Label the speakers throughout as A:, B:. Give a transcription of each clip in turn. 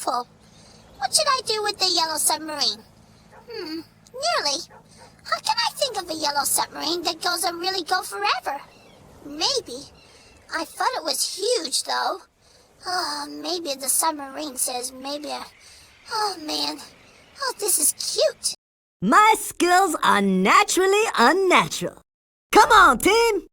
A: beautiful. What should I do with the yellow submarine? Nearly. How can I think of a yellow submarine that doesn't really go forever? Maybe. I thought it was huge, though. Oh, maybe the submarine says maybe a... Oh, man. Oh, this is cute.
B: My skills are naturally unnatural. Come on, team!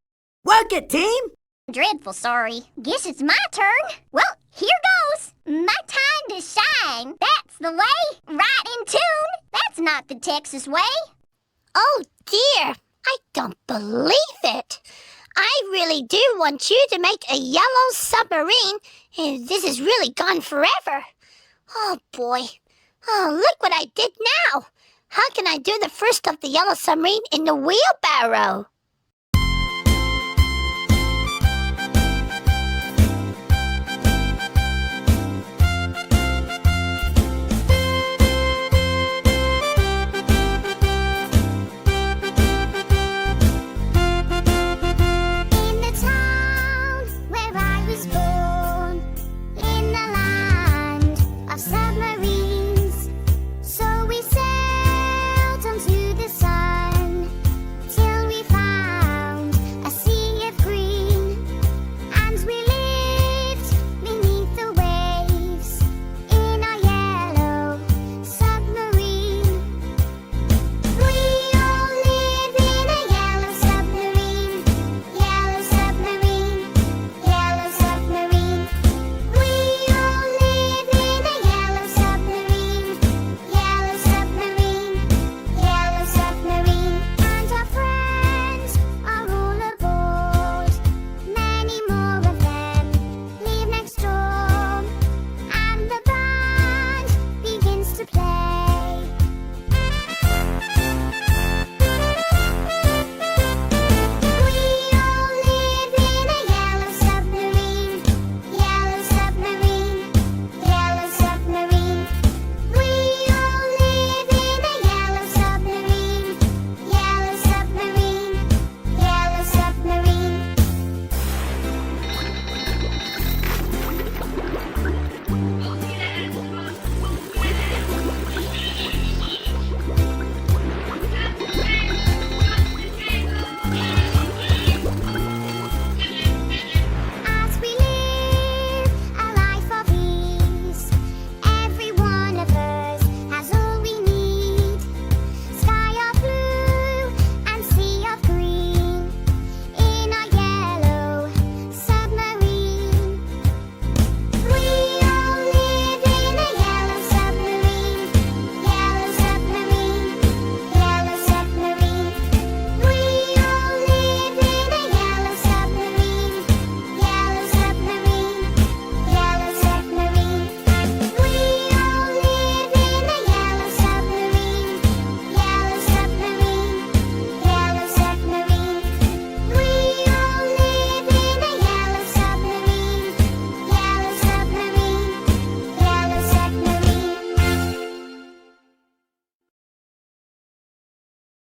B: Work it, team!
C: Dreadful sorry. Guess it's my turn. Well, here goes. My time to shine. That's the way. Right in tune. That's not the Texas way.
A: Oh, dear. I don't believe it. I really do want you to make a yellow submarine, and this has really gone forever. Oh, boy. Oh, look what I did now. How can I do the first of the yellow submarine in the wheelbarrow?